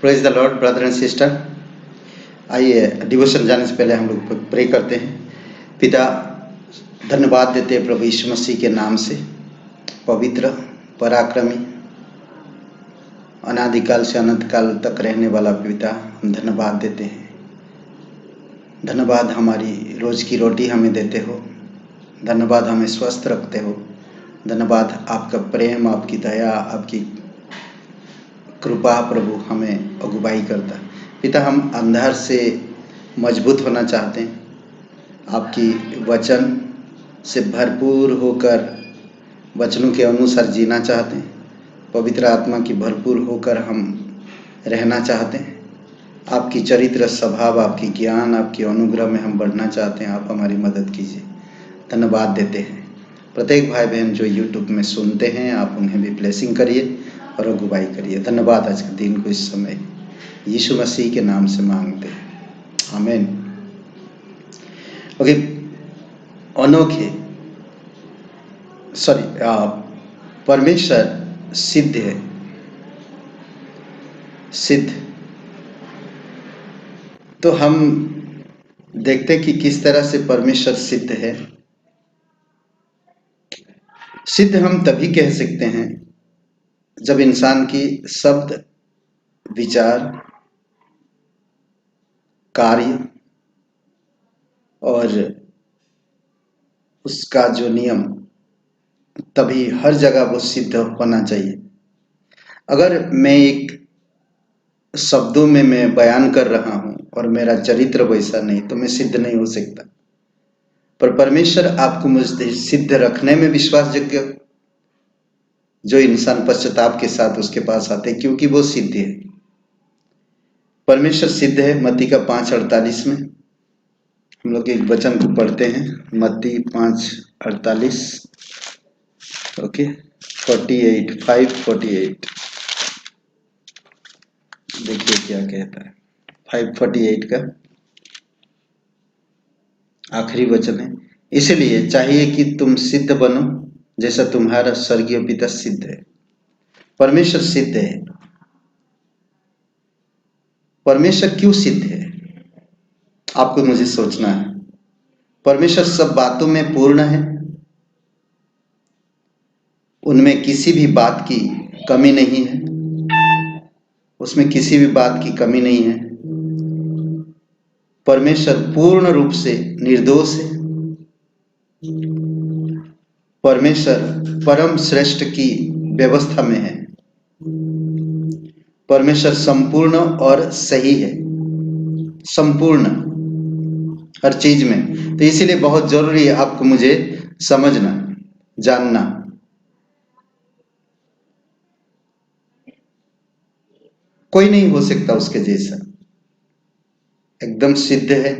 Praise the Lord brother and sister. आइए devotion जाने से पहले हम लोग प्रे करते हैं। पिता, धन्यवाद देते हैं प्रभु यीशु मसीह के नाम से। पवित्र, पराक्रमी, अनादिकाल से अनंत काल तक रहने वाला पिता, हम धन्यवाद देते हैं। धन्यवाद हमारी रोज की रोटी हमें देते हो। धन्यवाद हमें स्वस्थ रखते हो। धन्यवाद आपका प्रेम, आपकी दया, आपकी कृपा प्रभु हमें अगुवाई करता। पिता, हम अंदर से मजबूत होना चाहते हैं, आपकी वचन से भरपूर होकर वचनों के अनुसार जीना चाहते हैं। पवित्र आत्मा की भरपूर होकर हम रहना चाहते हैं। आपकी चरित्र स्वभाव, आपकी ज्ञान, आपकी अनुग्रह में हम बढ़ना चाहते हैं। आप हमारी मदद कीजिए। धन्यवाद देते हैं प्रत्येक भाई बहन जो यूट्यूब में सुनते हैं, आप उन्हें भी ब्लेसिंग करिए और अगुवाई करिए। धन्यवाद आज के दिन को, इस समय यीशु मसीह के नाम से मांगते हैं, आमीन। ओके, अनोखे परमेश्वर सिद्ध है। सिद्ध तो हम देखते हैं कि किस तरह से परमेश्वर सिद्ध है। सिद्ध हम तभी कह सकते हैं जब इंसान की शब्द, विचार, कार्य और उसका जो नियम, तभी हर जगह वो सिद्ध होना चाहिए। अगर मैं एक शब्दों में मैं बयान कर रहा हूं और मेरा चरित्र वैसा नहीं, तो मैं सिद्ध नहीं हो सकता। पर परमेश्वर आपको मुझे सिद्ध रखने में विश्वासयोग्य जो इंसान पश्चाताप के साथ उसके पास आते हैं, क्योंकि वो सिद्ध है। परमेश्वर सिद्ध है। मत्ती का 5:48 में हम लोग एक वचन को पढ़ते हैं। मत्ती 5:48, ओके, 5:48 देखिए क्या कहता है। 5:48 का आखिरी वचन है। इसलिए चाहिए कि तुम सिद्ध बनो जैसा तुम्हारा स्वर्गीय पिता सिद्ध है। परमेश्वर सिद्ध है। परमेश्वर क्यों सिद्ध है, आपको मुझे सोचना है। परमेश्वर सब बातों में पूर्ण है, उनमें किसी भी बात की कमी नहीं है, उसमें किसी भी बात की कमी नहीं है। परमेश्वर पूर्ण रूप से निर्दोष है। परमेश्वर परम श्रेष्ठ की व्यवस्था में है। परमेश्वर संपूर्ण और सही है, संपूर्ण हर चीज में। तो इसीलिए बहुत जरूरी है आपको मुझे समझना, जानना। कोई नहीं हो सकता उसके जैसा। एकदम सिद्ध है,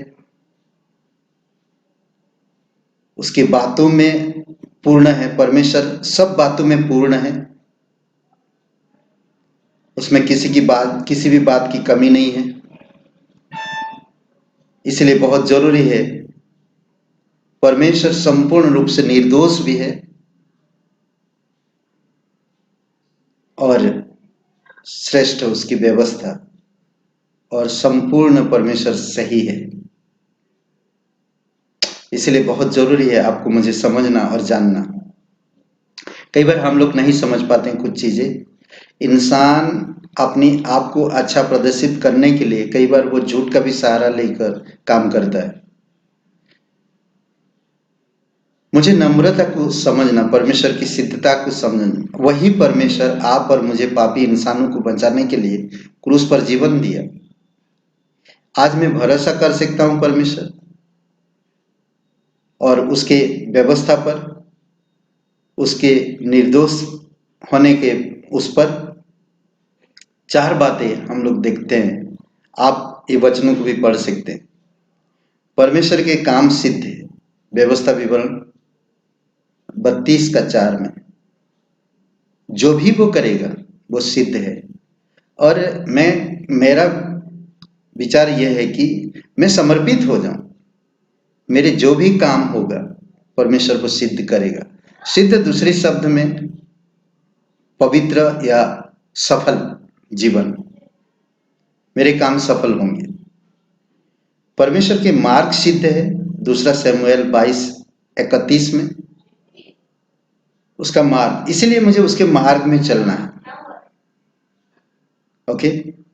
उसकी बातों में पूर्ण है। परमेश्वर सब बातों में पूर्ण है, उसमें किसी भी बात की कमी नहीं है। इसलिए बहुत जरूरी है, परमेश्वर संपूर्ण रूप से निर्दोष भी है और श्रेष्ठ उसकी व्यवस्था, और संपूर्ण परमेश्वर सही है। इसलिए बहुत जरूरी है आपको मुझे समझना और जानना। कई बार हम लोग नहीं समझ पाते हैं कुछ चीजें। इंसान अपनी आप को अच्छा प्रदर्शित करने के लिए कई बार वो झूठ का भी सहारा लेकर काम करता है। मुझे नम्रता को समझना, परमेश्वर की सिद्धता को समझना। वही परमेश्वर आप और मुझे पापी इंसानों को बचाने के लिए क्रूस पर जीवन दिया। आज मैं भरोसा कर सकता हूं परमेश्वर और उसके व्यवस्था पर, उसके निर्दोष होने के उस पर। 4 बातें हम लोग देखते हैं, आप ये वचनों को भी पढ़ सकते हैं। परमेश्वर के काम सिद्ध है। व्यवस्था विवरण 32:4 में जो भी वो करेगा वो सिद्ध है। और मेरा विचार यह है कि मैं समर्पित हो जाऊं, मेरे जो भी काम होगा परमेश्वर को सिद्ध करेगा। सिद्ध दूसरे शब्द में पवित्र या सफल जीवन। मेरे काम सफल होंगे। परमेश्वर के मार्ग सिद्ध है, दूसरा शमूएल 22:31 में उसका मार्ग, इसीलिए मुझे उसके मार्ग में चलना है। ओके,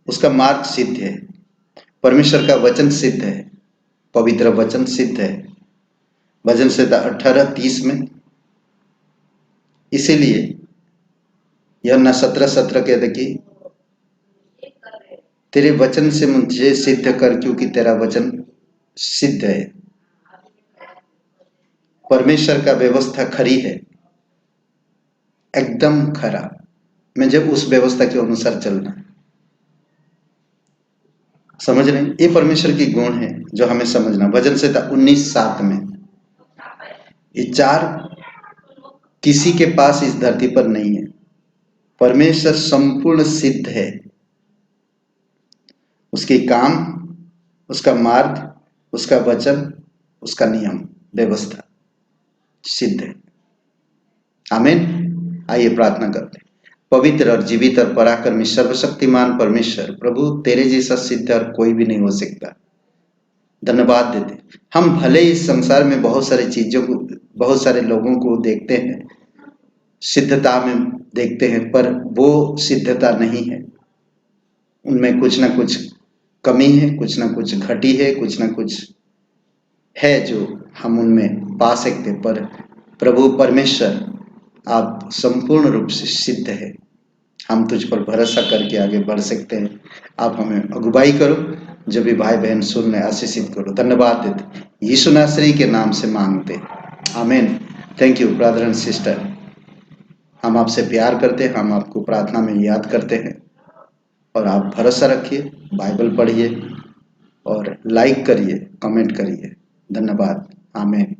उसका मार्ग सिद्ध है, परमेश्वर का वचन सिद्ध है, पवित्र वचन सिद्ध है, भजन संहिता 18:30 में। इसीलिए यूहन्ना 17:17 कहते कि तेरे वचन से मुझे सिद्ध कर, क्योंकि तेरा वचन सिद्ध है। परमेश्वर का व्यवस्था खरी है, एकदम खरा। मुझे उस व्यवस्था के अनुसार चलना है। समझ रहे हैं? ये परमेश्वर की गुण है जो हमें समझना। भजन संहिता 19:7 में ये चार किसी के पास इस धरती पर नहीं है। परमेश्वर संपूर्ण सिद्ध है, उसके काम, उसका मार्ग, उसका वचन, उसका नियम व्यवस्था सिद्ध है। आमीन। आइए प्रार्थना करते हैं। पवित्र और जीवित और पराक्रमी सर्वशक्तिमान परमेश्वर प्रभु, तेरे जैसा सिद्ध और कोई भी नहीं हो सकता। धन्यवाद देते। हम भले इस संसार में बहुत सारी चीजों को, बहुत सारे लोगों को देखते हैं, सिद्धता में देखते हैं, पर वो सिद्धता नहीं है। उनमें कुछ ना कुछ कमी है, कुछ ना कुछ घटी है, कुछ ना कुछ है जो हम उनमें पा सकते। पर प्रभु परमेश्वर, आप संपूर्ण रूप से सिद्ध है। हम तुझ पर भरोसा करके आगे बढ़ सकते हैं। आप हमें अगुवाई करो, जो भी भाई बहन सुन रहे आशीषित करो। धन्यवाद देते यीशु नासरी के नाम से मांगते, आमीन। Thank you brother and sister. हम आपसे प्यार करते हैं, हम आपको प्रार्थना में याद करते हैं, और आप भरोसा रखिए, बाइबल पढ़िए और लाइक करिए, कमेंट करिए। धन्यवाद, आमीन।